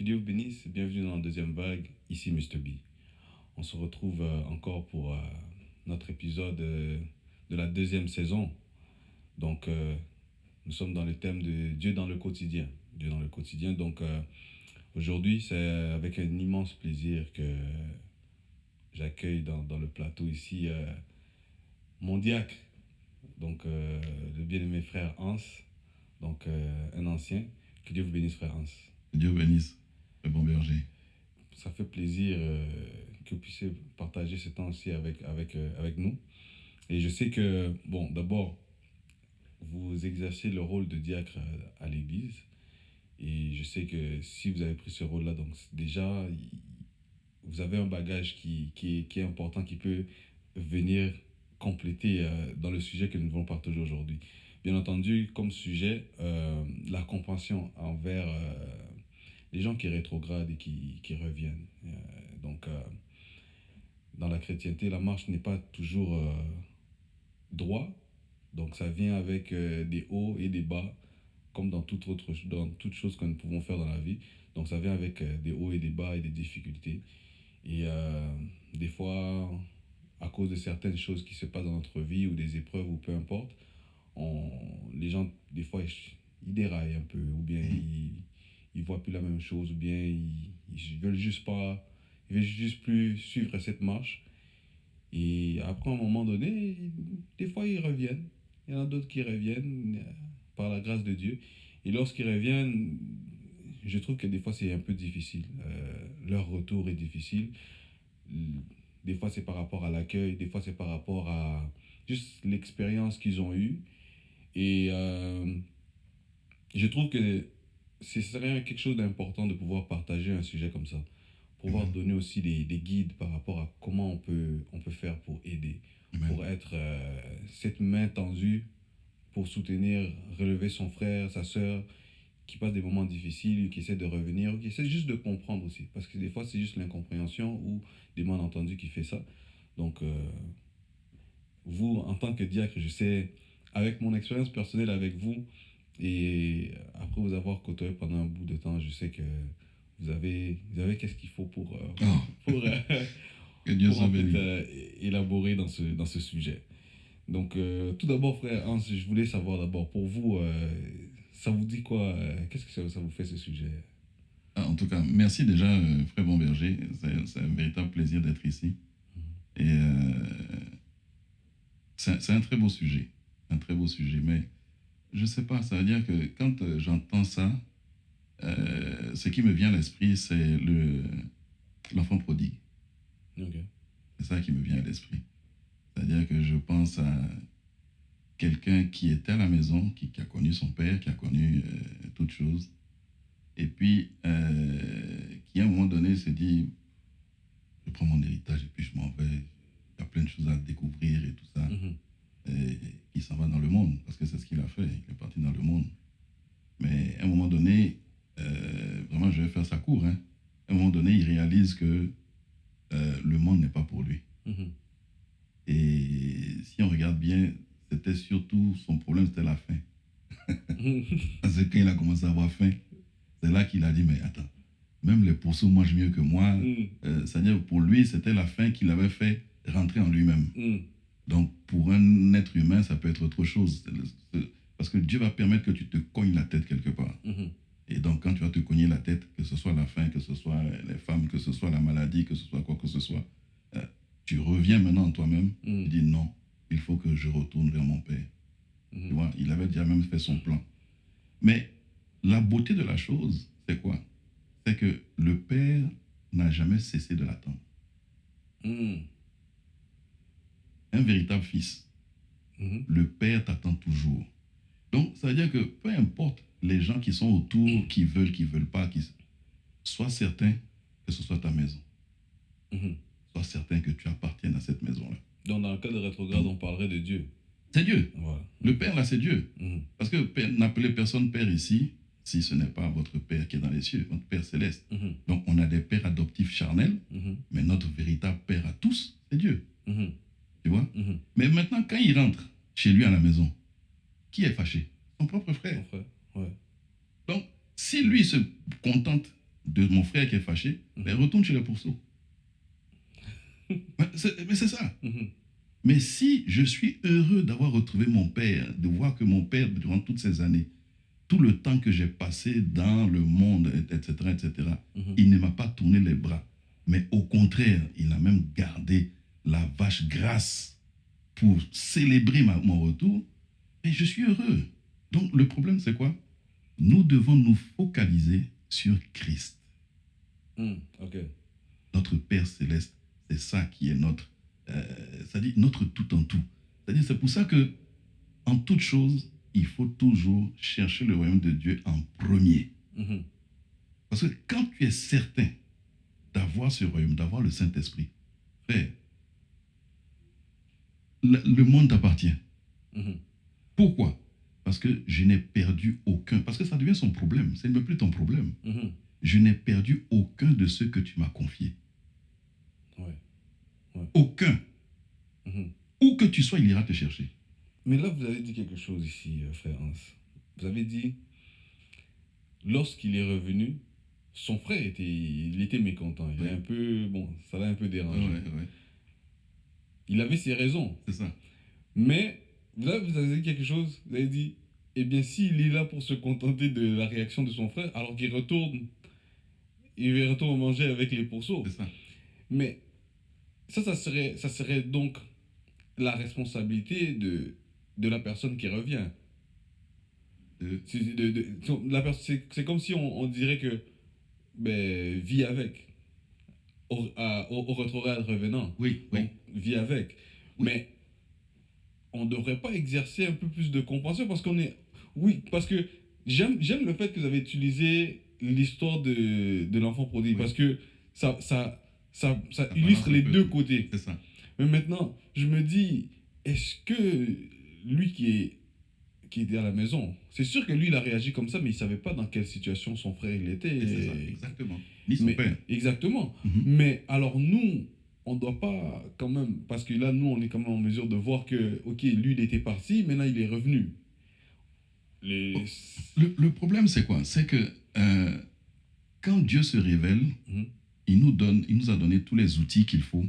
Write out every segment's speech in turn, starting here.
Dieu vous bénisse, bienvenue dans la deuxième vague, ici Mr. B. On se retrouve encore pour notre épisode de la deuxième saison. Donc, nous sommes dans le thème de Dieu dans le quotidien. Dieu dans le quotidien. Donc, aujourd'hui, c'est avec un immense plaisir que j'accueille dans le plateau ici mon diacre, donc le bien-aimé frère Hans, donc un ancien. Que Dieu vous bénisse, frère Hans. Que Dieu bénisse, le bon berger. Ça fait plaisir que vous puissiez partager ce temps-ci avec nous. Et je sais que, bon, d'abord, vous exercez le rôle de diacre à l'église. Et je sais que si vous avez pris ce rôle-là, donc déjà, vous avez un bagage qui est important, qui peut venir compléter dans le sujet que nous allons partager aujourd'hui. Bien entendu, comme sujet, la compassion envers les gens qui rétrogradent et qui reviennent. Dans la chrétienté, la marche n'est pas toujours droit, donc ça vient avec des hauts et des bas, comme dans dans toute chose que nous pouvons faire dans la vie. Donc ça vient avec des hauts et des bas et des difficultés. Et des fois, à cause de certaines choses qui se passent dans notre vie ou des épreuves ou peu importe, les gens, des fois, ils déraillent un peu ou bien ils voient plus la même chose ou bien ils veulent juste pas, ils veulent juste plus suivre cette marche. Et après, à un moment donné, des fois, ils reviennent. Il y en a d'autres qui reviennent par la grâce de Dieu. Et lorsqu'ils reviennent, je trouve que des fois, c'est un peu difficile. Leur retour est difficile. Des fois, c'est par rapport à l'accueil. Des fois, c'est par rapport à juste l'expérience qu'ils ont eue. Et je trouve que ce serait quelque chose d'important de pouvoir partager un sujet comme ça. Pouvoir donner aussi des guides par rapport à comment on peut faire pour aider. Amen. Pour être cette main tendue, pour soutenir, relever son frère, sa soeur, qui passe des moments difficiles, qui essaie de revenir, ou qui essaie juste de comprendre aussi. Parce que des fois, c'est juste l'incompréhension ou des malentendus qui fait ça. Donc, vous, en tant que diacre, je sais, avec mon expérience personnelle avec vous, et après vous avoir côtoyé pendant un bout de temps, je sais que vous avez qu'est-ce qu'il faut pour, Que Dieu pour soit en fait béni. élaborer dans ce sujet. Donc, tout d'abord, frère Hans, je voulais savoir d'abord, pour vous, ça vous dit quoi qu'est-ce que ça vous fait ce sujet? En tout cas, merci déjà, frère bon berger. C'est un véritable plaisir d'être ici. Et c'est un très beau sujet. Un très beau sujet. Mais je ne sais pas, ça veut dire que quand j'entends ça, ce qui me vient à l'esprit, c'est l'enfant prodigue. Ok. C'est ça qui me vient à l'esprit. C'est-à-dire que je pense à quelqu'un qui était à la maison, qui a connu son père, qui a connu toutes choses, et puis qui à un moment donné s'est dit, je prends mon héritage et puis je m'en vais, il y a plein de choses à découvrir et tout ça, et il s'en va dans le monde, parce que c'est ce qu'il a fait, il est parti dans le monde. Mais à un moment donné, vraiment je vais faire ça court, hein. À un moment donné, il réalise que le monde n'est pas pour lui. Et si on regarde bien, c'était surtout son problème, c'était la faim. Parce que quand il a commencé à avoir faim, c'est là qu'il a dit, mais attends, même les pourceaux mangent mieux que moi. C'est-à-dire, pour lui, c'était la faim qui l'avait fait rentrer en lui-même. Donc, pour un être humain, ça peut être autre chose. Parce que Dieu va permettre que tu te cognes la tête quelque part. Et donc, quand tu vas te cogner la tête, que ce soit la faim, que ce soit les femmes, que ce soit la maladie, que ce soit quoi que ce soit, tu reviens maintenant en toi-même et dis non, il faut que je retourne vers mon Père. Tu vois, il avait déjà même fait son plan. Mais la beauté de la chose, c'est quoi? C'est que le Père n'a jamais cessé de l'attendre. Un véritable fils. Le Père t'attend toujours. Donc, ça veut dire que peu importe les gens qui sont autour, qui veulent pas, sois certain que ce soit ta maison. Sois certain que tu appartiennes à cette maison-là. Donc, dans le cas de rétrograde, on parlerait de Dieu. C'est Dieu. Voilà. Le Père, là, c'est Dieu. Parce que n'appelez personne Père ici si ce n'est pas votre Père qui est dans les cieux, votre Père céleste. Donc, on a des pères adoptifs charnels, mais notre véritable Père à tous, c'est Dieu. Tu vois? Mais maintenant, quand il rentre chez lui à la maison, qui est fâché? Son propre frère. Ouais. Donc, si lui se contente de mon frère qui est fâché, ben, retourne chez le pourceau. Mais c'est ça. Mais si je suis heureux d'avoir retrouvé mon père, de voir que mon père, durant toutes ces années, tout le temps que j'ai passé dans le monde, etc., il ne m'a pas tourné les bras. Mais au contraire, il a même gardé la vache grasse pour célébrer mon retour. Et je suis heureux. Donc le problème, c'est quoi? Nous devons nous focaliser sur Christ. Okay. Notre Père céleste, c'est ça qui est notre, c'est-à-dire notre tout en tout. C'est-à-dire, c'est pour ça que, en toute chose, il faut toujours chercher le royaume de Dieu en premier. Parce que quand tu es certain d'avoir ce royaume, d'avoir le Saint-Esprit, frère, le monde t'appartient. Pourquoi? Parce que je n'ai perdu aucun. Parce que ça devient son problème. Ce n'est plus ton problème. Je n'ai perdu aucun de ceux que tu m'as confiés. Aucun. Où que tu sois, il ira te chercher. Mais là, vous avez dit quelque chose ici, frère Hans. Vous avez dit, lorsqu'il est revenu, son frère il était mécontent. Il est un peu, bon, ça l'a un peu dérangé. Il avait ses raisons. C'est ça. Mais là, vous avez dit quelque chose. Vous avez dit, eh bien, s'il est là pour se contenter de la réaction de son frère, alors qu'il retourne, il retourne manger avec les pourceaux. C'est ça. Mais ça serait donc la responsabilité de la personne qui revient. C'est comme si on dirait que ben, vis avec. Au rétrograde revenant. Oui. Donc, vis avec. Oui. Mais on ne devrait pas exercer un peu plus de compassion parce qu'on est. Oui, parce que j'aime le fait que vous avez utilisé l'histoire de l'enfant prodigue parce que ça illustre les deux côtés. C'est ça. Mais maintenant, je me dis, est-ce que lui qui était à la maison, c'est sûr que lui, il a réagi comme ça, mais il ne savait pas dans quelle situation son frère il était. C'est ça, exactement. Ni son père. Exactement. Mais alors nous, on ne doit pas quand même, parce que là, nous, on est quand même en mesure de voir que, ok, lui, il était parti, maintenant, il est revenu. Le problème, c'est quoi? C'est que quand Dieu se révèle, il nous a donné tous les outils qu'il faut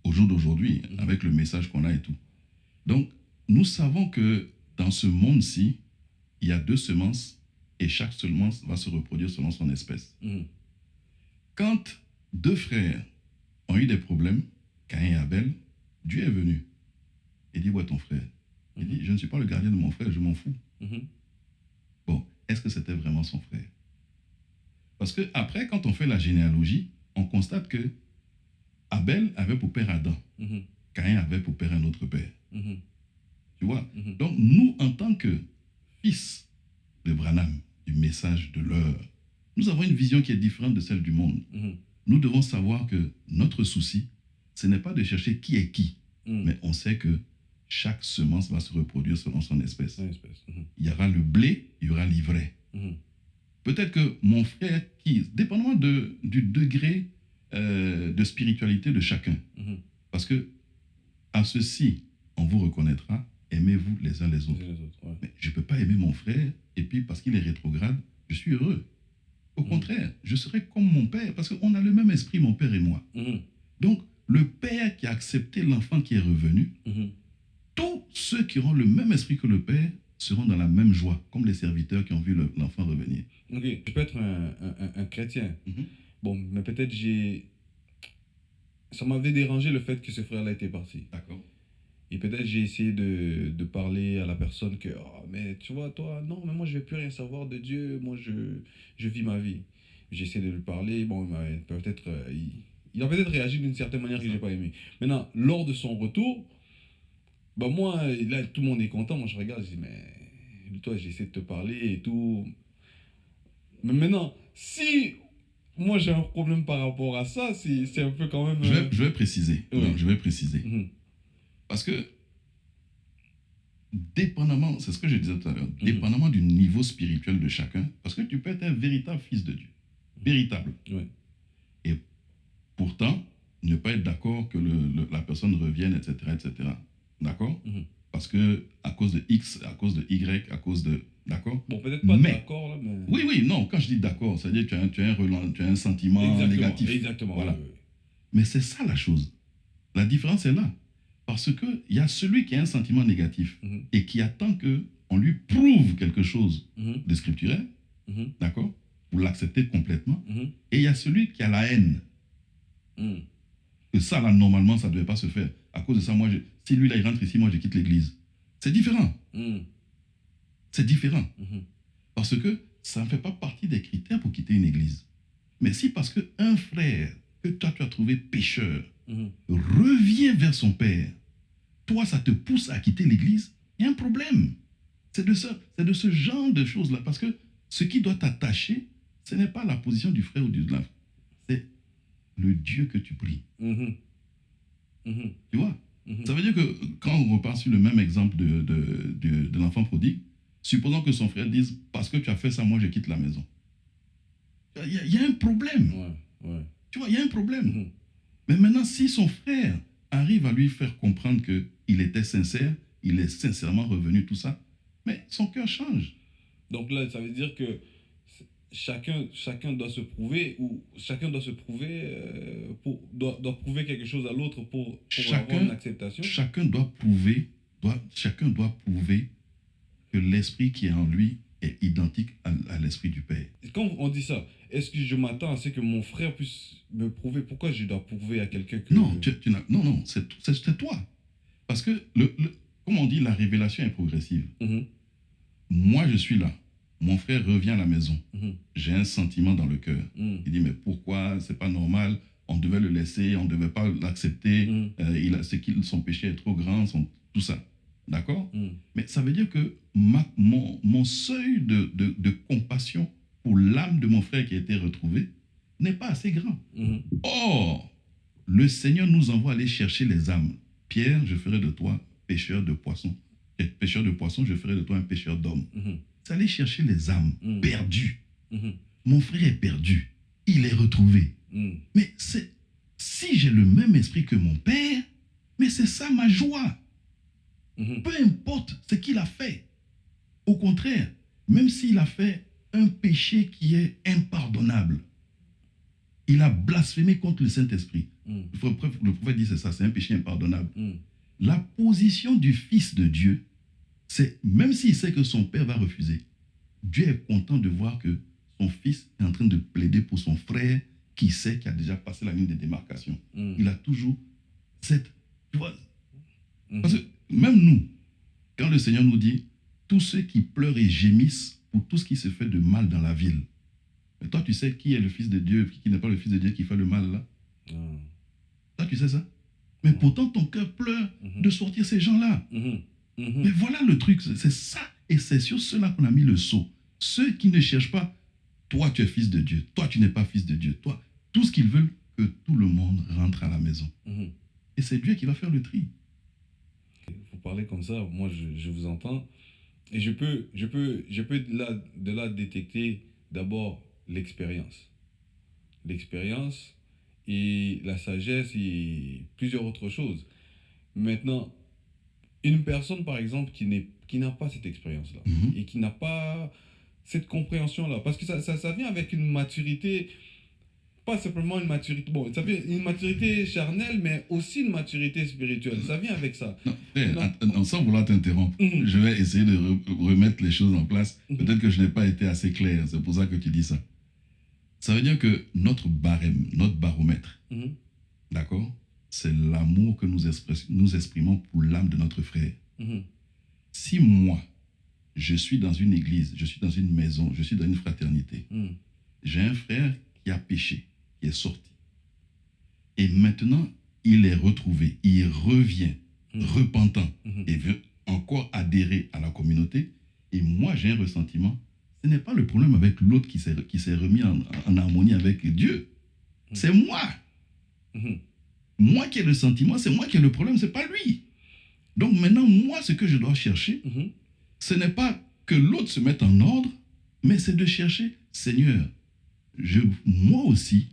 au jour d'aujourd'hui, avec le message qu'on a et tout. Donc, nous savons que dans ce monde-ci, il y a 2 semences et chaque semence va se reproduire selon son espèce. Quand 2 frères ont eu des problèmes, Caïn et Abel, Dieu est venu. Il dit, ouais, ton frère. Il dit, je ne suis pas le gardien de mon frère, je m'en fous. Bon, est-ce que c'était vraiment son frère? Parce que après, quand on fait la généalogie, on constate que Abel avait pour père Adam. Caïn avait pour père un autre père. Tu vois? Donc, nous, en tant que fils de Branham, du message de l'heure, nous avons une vision qui est différente de celle du monde. Nous devons savoir que notre souci, ce n'est pas de chercher qui est qui, mais on sait que chaque semence va se reproduire selon son espèce. Il y aura le blé, il y aura l'ivraie. Peut-être que mon frère, dépendamment du degré de spiritualité de chacun, parce que à ceci, on vous reconnaîtra, aimez-vous les uns les autres. Mais je ne peux pas aimer mon frère, et puis parce qu'il est rétrograde, je suis heureux. Au contraire, je serai comme mon père, parce qu'on a le même esprit, mon père et moi. Donc, le père qui a accepté l'enfant qui est revenu, tous ceux qui auront le même esprit que le père seront dans la même joie, comme les serviteurs qui ont vu l'enfant revenir. Ok, je peux être un chrétien. Bon, mais peut-être ça m'avait dérangé le fait que ce frère-là était parti. D'accord. Et peut-être j'ai essayé de parler à la personne que, oh, mais tu vois, toi, non, mais moi je ne vais plus rien savoir de Dieu, moi je vis ma vie. J'ai essayé de lui parler, bon, il a peut-être réagi d'une certaine manière que je n'ai pas aimé. Maintenant, lors de son retour, bah moi, là, tout le monde est content, moi je regarde, je dis, mais toi, j'ai essayé de te parler et tout. Mais maintenant, si moi j'ai un problème par rapport à ça, c'est un peu quand même... Je vais préciser. Oui. Donc, je vais préciser. Parce que, dépendamment, c'est ce que je disais tout à l'heure, dépendamment du niveau spirituel de chacun, parce que tu peux être un véritable fils de Dieu. Véritable. Et pourtant, ne pas être d'accord que la personne revienne, etc. D'accord? Parce que, à cause de X, à cause de Y, à cause de D'accord? Bon, peut-être pas Mais, d'accord, là, mais... oui, oui, non, quand je dis d'accord, c'est-à-dire que tu as un sentiment négatif. Exactement, Voilà. oui, oui. Mais c'est ça la chose. La différence est là. Parce qu'il y a celui qui a un sentiment négatif et qui attend qu'on lui prouve quelque chose de scripturel, d'accord, pour l'accepter complètement. Et il y a celui qui a la haine. Et ça, là, normalement, ça ne devait pas se faire. À cause de ça, si lui, là, il rentre ici, moi, je quitte l'église. C'est différent. C'est différent. Parce que ça ne fait pas partie des critères pour quitter une église. Mais si parce qu'un frère que toi, tu as trouvé pécheur revient vers son père, toi, ça te pousse à quitter l'église, il y a un problème. C'est de ce genre de choses-là. Parce que ce qui doit t'attacher, ce n'est pas la position du frère ou du slave. C'est le Dieu que tu pries. Tu vois? Ça veut dire que quand on repart sur le même exemple de l'enfant prodigue, supposons que son frère dise, parce que tu as fait ça, moi je quitte la maison. Il y a un problème. Tu vois, il y a un problème. Mais maintenant, si son frère arrive à lui faire comprendre qu'il était sincère, il est sincèrement revenu, tout ça, mais son cœur change. Donc là, ça veut dire que chacun doit se prouver, ou chacun doit se prouver, doit prouver quelque chose à l'autre pour avoir une acceptation. Chacun doit prouver que l'esprit qui est en lui est identique à l'esprit du Père. Quand on dit ça, est-ce que je m'attends à ce que mon frère puisse me prouver? Pourquoi je dois prouver à quelqu'un que... Non, non, c'est toi. Parce que, comme on dit, la révélation est progressive. Moi, je suis là. Mon frère revient à la maison. J'ai un sentiment dans le cœur. Il dit, mais pourquoi? C'est pas normal. On devait le laisser, on ne devait pas l'accepter. Son péché est trop grand, tout ça. D'accord? Mais ça veut dire que mon seuil de compassion pour l'âme de mon frère qui a été retrouvée n'est pas assez grand. Or, le Seigneur nous envoie aller chercher les âmes. Pierre, je ferai de toi pêcheur de poissons. Et pêcheur de poissons, je ferai de toi un pêcheur d'hommes. C'est aller chercher les âmes perdues. Mon frère est perdu. Il est retrouvé. Mais si j'ai le même esprit que mon père, mais c'est ça ma joie. Peu importe ce qu'il a fait. Au contraire, même s'il a fait un péché qui est impardonnable, il a blasphémé contre le Saint-Esprit. Le prophète dit c'est ça, c'est un péché impardonnable. La position du Fils de Dieu, c'est, même s'il sait que son père va refuser, Dieu est content de voir que son fils est en train de plaider pour son frère qui sait qu'il a déjà passé la ligne de démarcation. Il a toujours cette... Tu vois, parce que même nous, quand le Seigneur nous dit, tous ceux qui pleurent et gémissent pour tout ce qui se fait de mal dans la ville. Mais toi, tu sais qui est le Fils de Dieu, qui n'est pas le Fils de Dieu qui fait le mal là? Toi, tu sais ça? Mais pourtant, ton cœur pleure de sortir ces gens-là. Mais voilà le truc, c'est ça. Et c'est sur cela qu'on a mis le sceau. Ceux qui ne cherchent pas, toi, tu es fils de Dieu. Toi, tu n'es pas fils de Dieu. Toi, tout ce qu'ils veulent, que tout le monde rentre à la maison. Et c'est Dieu qui va faire le tri. Vous parlez comme ça, moi, je vous entends. Et je peux de là détecter d'abord l'expérience. L'expérience et la sagesse et plusieurs autres choses. Maintenant, une personne, par exemple, qui n'a pas cette expérience-là et qui n'a pas cette compréhension-là, parce que ça vient avec une maturité, pas simplement une maturité, bon, ça vient une maturité charnelle, mais aussi une maturité spirituelle. Ça vient avec ça. Non, sans vouloir t'interrompre, je vais essayer de remettre les choses en place. Peut-être que je n'ai pas été assez clair, c'est pour ça que tu dis ça. Ça veut dire que notre barème, notre baromètre, d'accord, c'est l'amour que nous exprimons pour l'âme de notre frère. Si moi, je suis dans une église, je suis dans une maison, je suis dans une fraternité, j'ai un frère qui a péché, qui est sorti, et maintenant, il est retrouvé, il revient repentant et veut encore adhérer à la communauté, et moi, j'ai un ressentiment. Ce n'est pas le problème avec l'autre qui s'est remis en harmonie avec Dieu. C'est moi. Moi qui ai le sentiment, c'est moi qui ai le problème, ce n'est pas lui. Donc maintenant, moi, ce que je dois chercher, ce n'est pas que l'autre se mette en ordre, mais c'est de chercher, Seigneur, moi aussi,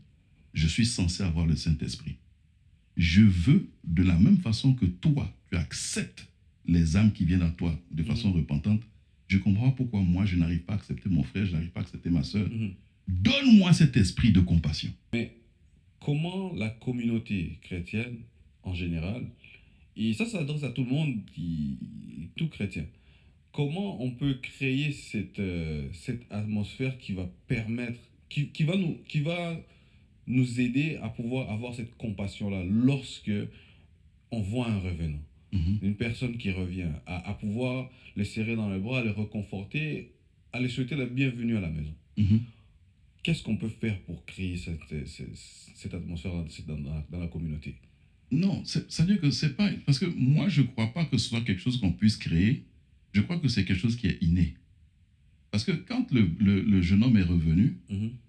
je suis censé avoir le Saint-Esprit. Je veux, de la même façon que toi, tu acceptes les âmes qui viennent à toi de façon repentante, je comprends pourquoi moi, je n'arrive pas à accepter mon frère, je n'arrive pas à accepter ma soeur. Donne-moi cet esprit de compassion. Mais comment la communauté chrétienne, en général, et ça s'adresse à tout le monde, tout chrétien, comment on peut créer cette atmosphère qui va permettre, qui va nous aider à pouvoir avoir cette compassion-là lorsque on voit un revenant, une personne qui revient, à pouvoir le serrer dans les bras, le réconforter, à lui souhaiter la bienvenue à la maison. Qu'est-ce qu'on peut faire pour créer cette atmosphère dans la communauté? Non, c'est-à-dire que c'est pas... Parce que moi, je ne crois pas que ce soit quelque chose qu'on puisse créer. Je crois que c'est quelque chose qui est inné. Parce que quand le jeune homme est revenu,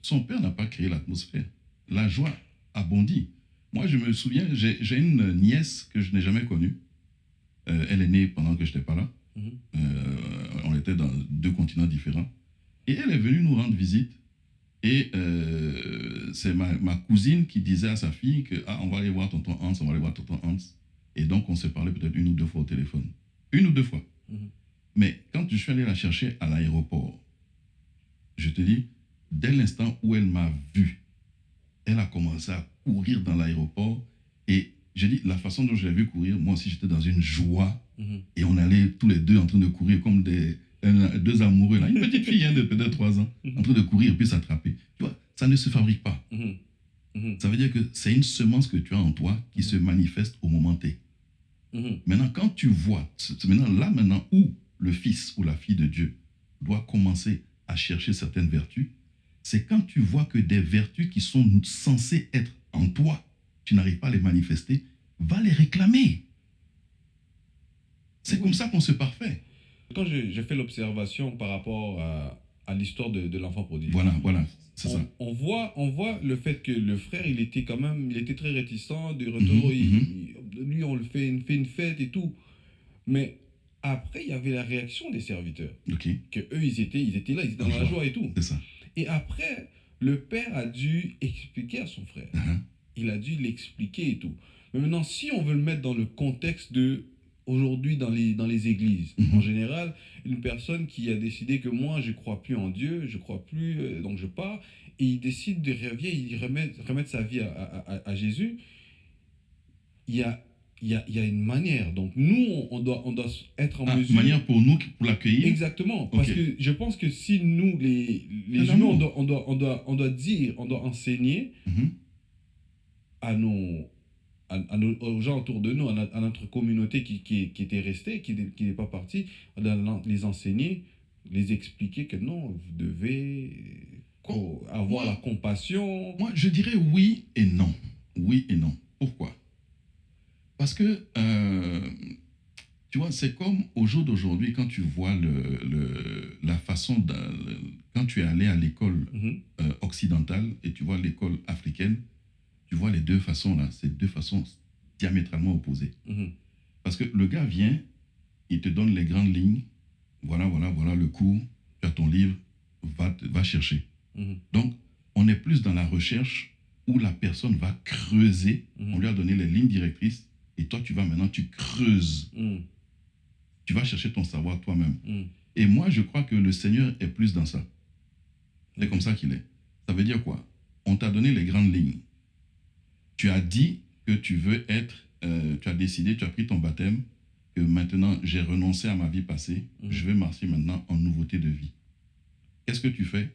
son père n'a pas créé l'atmosphère. La joie a bondi. Moi, je me souviens, j'ai une nièce que je n'ai jamais connue. Elle est née pendant que je n'étais pas là. On était dans 2 continents différents. Et elle est venue nous rendre visite. Et c'est ma cousine qui disait à sa fille que on va aller voir tonton Hans, on va aller voir tonton Hans. Et donc, on s'est parlé peut-être 1 ou 2 fois au téléphone. 1 ou 2 fois. Mais quand je suis allé la chercher à l'aéroport, je te dis, dès l'instant où elle m'a vu, elle a commencé à courir dans l'aéroport. Et j'ai dit, la façon dont je l'ai vu courir, moi aussi j'étais dans une joie. Et on allait tous les deux en train de courir comme 2 amoureux, là. Une petite fille de peut-être 3 ans, en train de courir puis s'attraper. Tu vois, ça ne se fabrique pas. Ça veut dire que c'est une semence que tu as en toi qui se manifeste au moment T. Maintenant, quand tu vois, maintenant où le fils ou la fille de Dieu doit commencer à chercher certaines vertus, c'est quand tu vois que des vertus qui sont censées être en toi, tu n'arrives pas à les manifester, va les réclamer. C'est comme ça qu'on se parfait. Quand j'ai fait l'observation par rapport à l'histoire de l'enfant prodigue. Voilà, c'est ça. On voit le fait que le frère, il était très réticent de retour. Lui, on le fait une fête et tout. Mais après, il y avait la réaction des serviteurs. Que eux, ils étaient là, ils étaient dans la joie et tout. C'est ça. Et après, le père a dû expliquer à son frère. Il a dû l'expliquer et tout. Mais maintenant, si on veut le mettre dans le contexte de aujourd'hui dans les églises, en général, une personne qui a décidé que moi, je ne crois plus en Dieu, je ne crois plus, donc je pars, et il décide de remettre sa vie à Jésus, il y a une manière. Donc nous, on doit être en mesure... Une manière pour nous, pour l'accueillir. Exactement. Parce que je pense que si nous, les humains, on doit dire, on doit enseigner aux gens autour de nous, à notre communauté qui était restée, qui n'est pas partie, les enseigner, les expliquer que non, vous devez avoir la compassion. Moi, je dirais oui et non. Oui et non. Pourquoi? Parce que, tu vois, c'est comme au jour d'aujourd'hui, quand tu vois la façon, quand tu es allé à l'école occidentale et tu vois l'école africaine, tu vois les 2 façons là, c'est 2 façons diamétralement opposées. Parce que le gars vient, il te donne les grandes lignes, voilà le cours, tu as ton livre, va chercher. Donc, on est plus dans la recherche où la personne va creuser, on lui a donné les lignes directrices, et toi tu creuses. Tu vas chercher ton savoir toi-même. Et moi, je crois que le Seigneur est plus dans ça. C'est comme ça qu'il est. Ça veut dire quoi? On t'a donné les grandes lignes. Tu as dit que tu veux être, tu as décidé, tu as pris ton baptême, que maintenant j'ai renoncé à ma vie passée, je vais marcher maintenant en nouveauté de vie. Qu'est-ce que tu fais?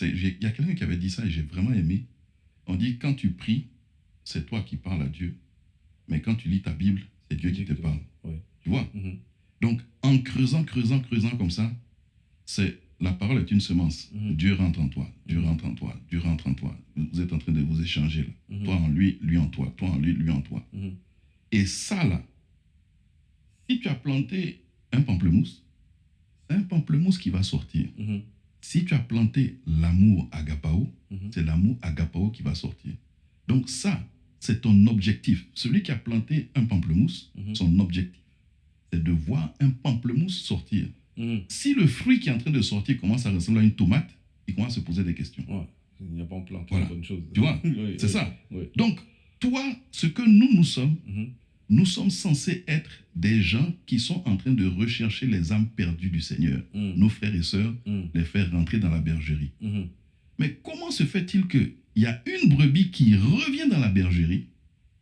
Il y a quelqu'un qui avait dit ça et j'ai vraiment aimé. On dit, quand tu pries, c'est toi qui parles à Dieu. Mais quand tu lis ta Bible, c'est Dieu qui te parle. Tu vois? Donc, en creusant comme ça, la parole est une semence. Dieu rentre en toi, Dieu rentre en toi, Dieu rentre en toi. Vous êtes en train de vous échanger là. Toi en lui, lui en toi, toi en lui, lui en toi. Et ça là, si tu as planté un pamplemousse, c'est un pamplemousse qui va sortir. Si tu as planté l'amour agapao, c'est l'amour agapao qui va sortir. Donc ça, c'est ton objectif. Celui qui a planté un pamplemousse, son objectif, c'est de voir un pamplemousse sortir. Si le fruit qui est en train de sortir commence à ressembler à une tomate, il commence à se poser des questions. Il n'y a pas planté voilà. la bonne chose. Tu vois, c'est ça. Donc, toi, ce que nous sommes, nous sommes censés être des gens qui sont en train de rechercher les âmes perdues du Seigneur, nos frères et sœurs, les faire rentrer dans la bergerie. Mais comment se fait-il qu'il y a une brebis qui revient dans la bergerie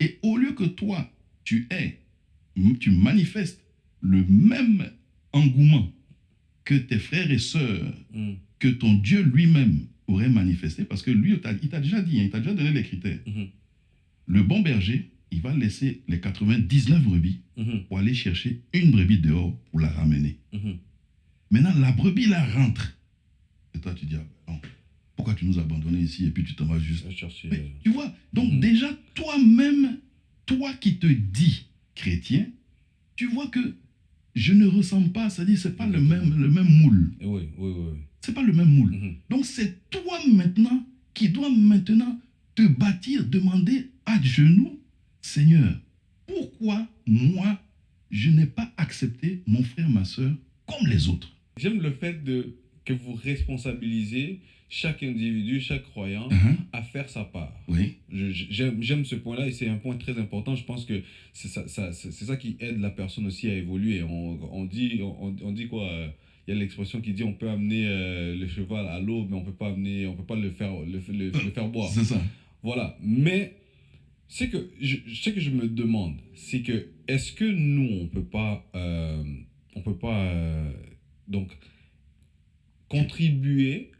et au lieu que toi, tu manifestes le même engouement que tes frères et sœurs, que ton Dieu lui-même aurait manifesté, parce que lui, il t'a déjà dit, il t'a déjà donné les critères. Le bon berger, il va laisser les 99 brebis pour aller chercher une brebis dehors pour la ramener. Maintenant, la brebis, là, rentre. Et toi, tu dis, ah, non, pourquoi tu nous as abandonnés ici et puis tu t'en vas juste... Mais, tu vois, donc déjà, toi-même, toi qui te dis chrétien, tu vois que je ne ressemble pas, c'est-à-dire c'est pas le même moule. Oui. C'est pas le même moule. Donc c'est toi maintenant qui dois maintenant te bâtir, demander à genoux, Seigneur, pourquoi moi je n'ai pas accepté mon frère, ma soeur comme les autres? J'aime le fait que vous responsabilisez chaque individu, chaque croyant à faire sa part. Oui. J'aime ce point-là et c'est un point très important. Je pense que c'est ça qui aide la personne aussi à évoluer. On dit quoi il y a l'expression qui dit on peut amener le cheval à l'eau, mais on peut pas le faire boire. C'est ça. Voilà. Mais ce que je me demande, c'est que est-ce que nous on peut pas donc contribuer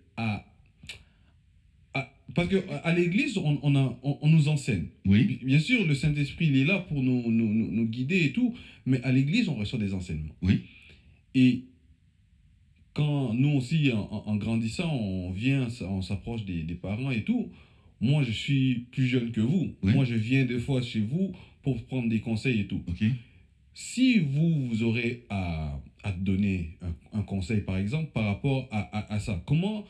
parce qu'à l'église, on nous enseigne. Oui. Bien sûr, le Saint-Esprit, il est là pour nous guider et tout, mais à l'église, on reçoit des enseignements. Oui. Et quand nous aussi, en grandissant, on s'approche des parents et tout, moi, je suis plus jeune que vous. Oui. Moi, je viens des fois chez vous pour prendre des conseils et tout. Okay. Si vous aurez à donner un conseil, par exemple, par rapport à ça, comment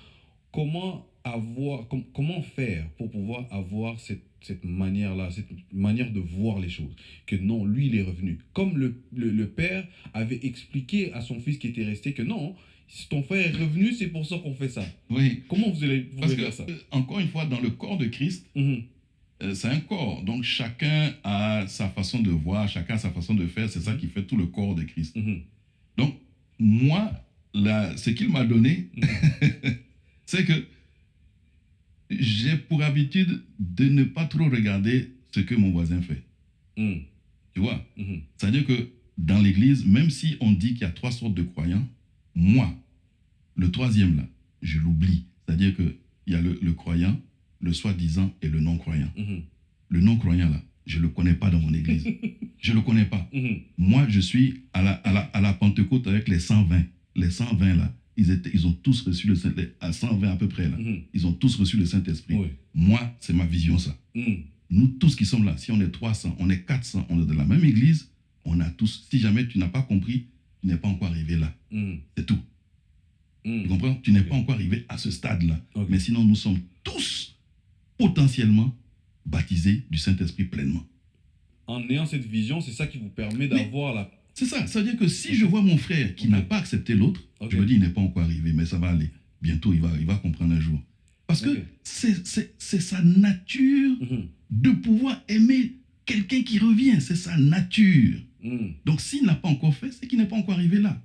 faire pour pouvoir avoir cette manière-là, cette manière de voir les choses? Que non, lui, il est revenu. Comme le père avait expliqué à son fils qui était resté que non, si ton frère est revenu, c'est pour ça qu'on fait ça. Oui. Comment vous allez faire ça? Encore une fois, dans le corps de Christ, c'est un corps. Donc chacun a sa façon de voir, chacun a sa façon de faire. C'est ça qui fait tout le corps de Christ. Donc, moi, ce qu'il m'a donné, c'est que j'ai pour habitude de ne pas trop regarder ce que mon voisin fait. Tu vois? C'est-à-dire que dans l'église, même si on dit qu'il y a 3 sortes de croyants, moi, le troisième là, je l'oublie. C'est-à-dire qu'il y a le croyant, le soi-disant et le non-croyant. Le non-croyant là, je ne le connais pas dans mon église. Je ne le connais pas. Moi, je suis à la Pentecôte avec les 120. Les 120 là, ils ont tous reçu le Saint-Esprit, à 120 à peu près là. Ils ont tous reçu le Saint-Esprit. Oui. Moi, c'est ma vision ça. Nous tous qui sommes là, si on est 300, on est 400, on est de la même église, on a tous, si jamais tu n'as pas compris, tu n'es pas encore arrivé là. C'est tout. Tu comprends? Tu n'es pas encore arrivé à ce stade-là. Mais sinon, nous sommes tous potentiellement baptisés du Saint-Esprit pleinement. En ayant cette vision, c'est ça qui vous permet d'avoir la... C'est ça. Ça veut dire que si je vois mon frère qui n'a pas accepté l'autre, je me dis, il n'est pas encore arrivé, mais ça va aller. Bientôt, il va comprendre un jour. Parce que c'est sa nature de pouvoir aimer quelqu'un qui revient. C'est sa nature. Donc, s'il n'a pas encore fait, c'est qu'il n'est pas encore arrivé là.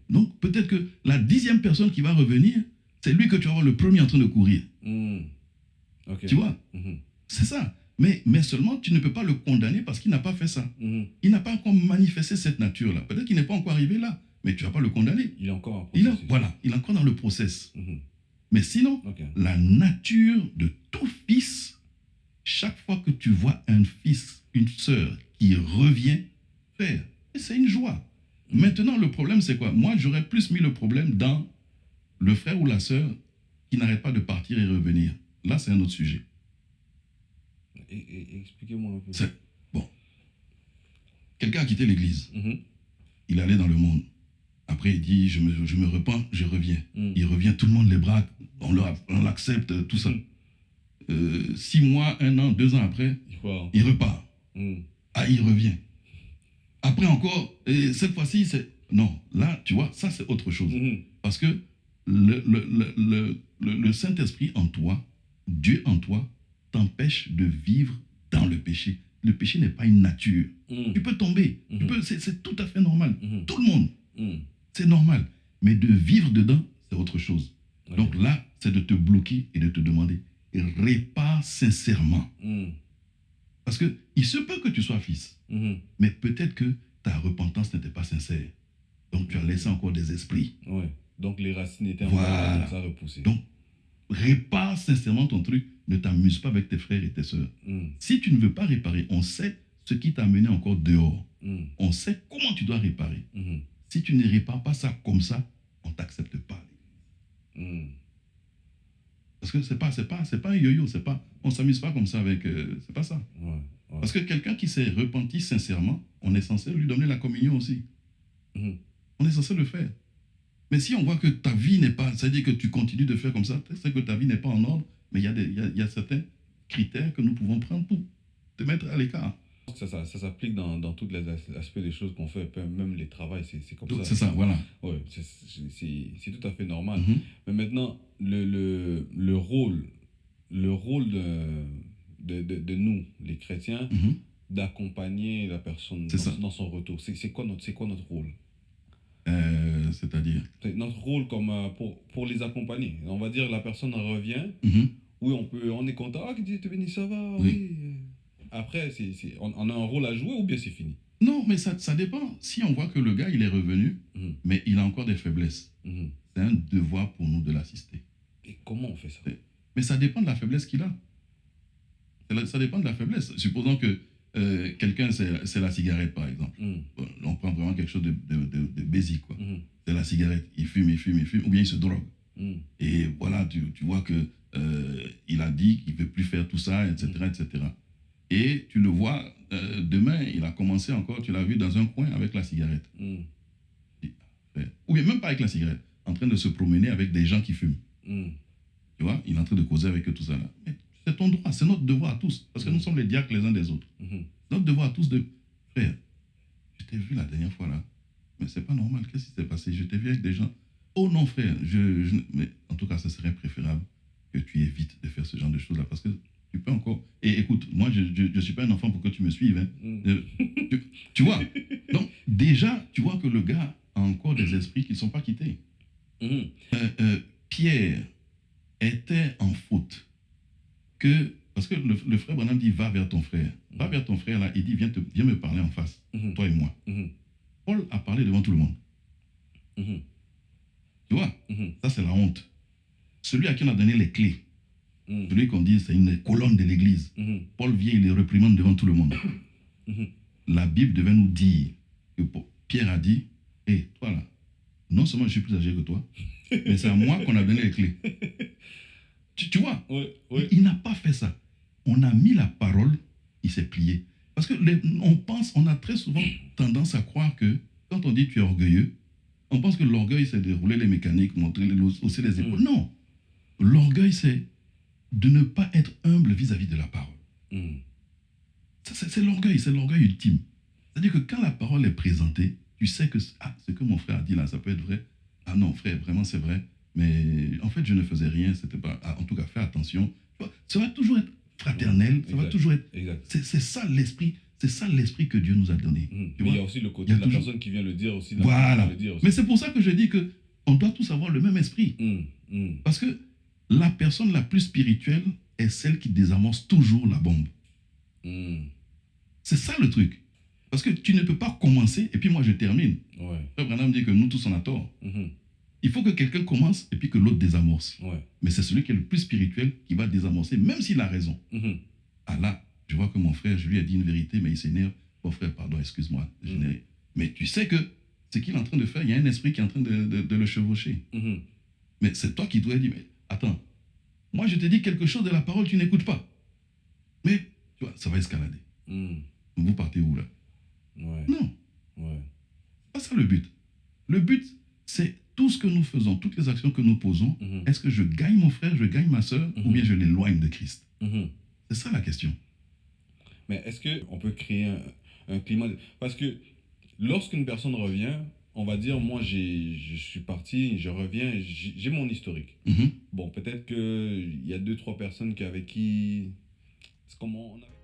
Donc, peut-être que la 10e personne qui va revenir, c'est lui que tu vas voir le premier en train de courir. Tu vois? C'est ça. Mais seulement, tu ne peux pas le condamner parce qu'il n'a pas fait ça. Il n'a pas encore manifesté cette nature-là. Peut-être qu'il n'est pas encore arrivé là, mais tu ne vas pas le condamner. Il est encore en processus. Il est encore dans le process. Mais sinon, la nature de tout fils, chaque fois que tu vois un fils, une sœur qui revient, frère, c'est une joie. Maintenant, le problème, c'est quoi? Moi, j'aurais plus mis le problème dans le frère ou la sœur qui n'arrête pas de partir et revenir. Là, c'est un autre sujet. Expliquez-moi un peu. Bon. Quelqu'un a quitté l'église. Il allait dans le monde. Après, il dit, je me repens, je reviens. Il revient, tout le monde les braque, on l'accepte, tout ça. 6 mois, 1 an, 2 ans après, il repart. Ah, il revient. Après encore, cette fois-ci, c'est... Non, là, tu vois, ça c'est autre chose. Parce que le Saint-Esprit en toi, Dieu en toi, t'empêche de vivre dans le péché. le péché n'est pas une nature. Mm. Tu peux tomber. Mhm. C'est tout à fait normal. Mhm. Tout le monde. Mm. C'est normal. Mais de vivre dedans, c'est autre chose. Ok. Donc là, c'est de te bloquer et de te demander, répare sincèrement. Mm. Parce que il se peut que tu sois fils, Mhm. mais peut-être que ta repentance n'était pas sincère. Donc tu as laissé encore des esprits. Ouais. Donc les racines étaient Voilà. encore là, ça a repoussé. Donc, répare sincèrement ton truc. Ne t'amuse pas avec tes frères et tes sœurs. Mm. Si tu ne veux pas réparer, on sait ce qui t'a amené encore dehors. Mm. On sait comment tu dois réparer. Mhm. Si tu ne répares pas ça comme ça, on ne t'accepte pas. Mm. Parce que c'est pas un yo-yo, on s'amuse pas comme ça avec, c'est pas ça. Ouais. Ouais. Parce que quelqu'un qui s'est repenti sincèrement, on est censé lui donner la communion aussi. Mhm. On est censé le faire. Mais si on voit que ta vie n'est pas, c'est-à-dire que tu continues de faire comme ça, c'est que ta vie n'est pas en ordre, mais il y a certains critères que nous pouvons prendre pour te mettre à l'écart. Ça s'applique dans tous les aspects des choses qu'on fait, même les travails, c'est comme ça. C'est ça, voilà. Ouais, c'est tout à fait normal. Mhm. Mais maintenant, le rôle de nous, les chrétiens, Mhm. d'accompagner la personne C'est ça. dans son retour, c'est quoi notre rôle? C'est-à-dire. C'est notre rôle comme pour les accompagner. On va dire la personne revient, Mhm. oui, on est content, ah, que Dieu te bénisse, ça va, Oui. oui. Après, on a un rôle à jouer ou bien c'est fini? Non, mais ça dépend. Si on voit que le gars, il est revenu, Mhm. mais il a encore des faiblesses, Mhm. c'est un devoir pour nous de l'assister. Et comment on fait ça? Mais ça dépend de la faiblesse qu'il a. Ça dépend de la faiblesse. Supposons que quelqu'un, c'est la cigarette, par exemple. Mhm. Bon, on prend vraiment quelque chose de basique, quoi. Mhm. C'est la cigarette. Il fume, ou bien il se drogue. Mhm. Et voilà, tu vois que il a dit qu'il ne veut plus faire tout ça, etc., etc. Et tu le vois, demain, il a commencé encore, tu l'as vu dans un coin avec la cigarette. Mhm. Ou bien même pas avec la cigarette, en train de se promener avec des gens qui fument. Mhm. Tu vois, il est en train de causer avec eux, tout ça là. Mais c'est ton droit, c'est notre devoir à tous, parce que nous sommes les diacres les uns des autres. Mhm. Notre devoir à tous de... Frère, je t'ai vu la dernière fois là, mais c'est pas normal, qu'est-ce qui s'est passé? Je t'ai vu avec des gens... Oh non frère, mais en tout cas, ce serait préférable que tu évites de faire ce genre de choses là, parce que tu peux encore... Et écoute, moi, je ne suis pas un enfant pour que tu me suives. Hein. Mhm. Tu vois? Donc, déjà, tu vois que le gars a encore des esprits qui ne sont pas quittés. Mhm. Pierre était en faute. Parce que le frère Branham dit, va vers ton frère. Va vers ton frère là et dit, viens me parler en face, Mhm. toi et moi. Mhm. Paul a parlé devant tout le monde. Mhm. Tu vois? Mhm. Ça, c'est la honte. Celui à qui on a donné les clés, Mhm. celui qu'on dit c'est une colonne de l'église, Mhm. Paul vient, il les réprimande devant tout le monde. Mhm. La Bible devait nous dire que Pierre a dit, hé, toi là, non seulement je suis plus âgé que toi, mais c'est à moi qu'on a donné les clés. Tu vois? Ouais, ouais. Il n'a pas fait ça. On a mis la parole, il s'est plié. Parce que on a très souvent tendance à croire que quand on dit tu es orgueilleux, on pense que l'orgueil c'est de rouler les mécaniques, hausser les épaules. Non. L'orgueil c'est de ne pas être humble vis-à-vis de la parole. Mhm. C'est l'orgueil ultime. C'est-à-dire que quand la parole est présentée, tu sais que ce que mon frère a dit là, ça peut être vrai. Ah non, frère, vraiment c'est vrai. Mais en fait, je ne faisais rien. C'était pas. En tout cas, fais attention. Ça va toujours être fraternel. Ça va toujours être. Exact. C'est ça l'esprit. C'est ça l'esprit que Dieu nous a donné. Mhm. Tu Mais il y vois? a aussi le côté de la personne qui vient le dire aussi. Voilà. Le dire aussi. Mais c'est pour ça que je dis que on doit tous avoir le même esprit. Mhm. Mhm. Parce que la personne la plus spirituelle est celle qui désamorce toujours la bombe. Mhm. C'est ça le truc. Parce que tu ne peux pas commencer et puis moi je termine. Ouais. Frère Branham dit que nous tous on a tort. Mhm. Il faut que quelqu'un commence et puis que l'autre désamorce. Ouais. Mais c'est celui qui est le plus spirituel qui va désamorcer, même s'il a raison. Mhm. Ah là, je vois que mon frère, je lui ai dit une vérité, mais il s'énerve. Bon frère, pardon, excuse-moi. Mais tu sais que ce qu'il est en train de faire, il y a un esprit qui est en train de le chevaucher. Mhm. Mais c'est toi qui dois dire, mais attends, moi je te dis quelque chose de la parole, tu n'écoutes pas. Mais, tu vois, ça va escalader. Mhm. Vous partez où là? Ouais. Non, Ouais. c'est pas ça le but. Le but, c'est tout ce que nous faisons, toutes les actions que nous posons, Mhm. est-ce que je gagne mon frère, je gagne ma soeur, ou bien je l'éloigne de Christ? Mhm. C'est ça la question. Mais est-ce qu'on peut créer un climat Parce que lorsqu'une personne revient, on va dire, moi, je suis parti, je reviens, j'ai mon historique. Mhm. Bon, peut-être qu'il y a 2-3 personnes avec qui... Comment on a...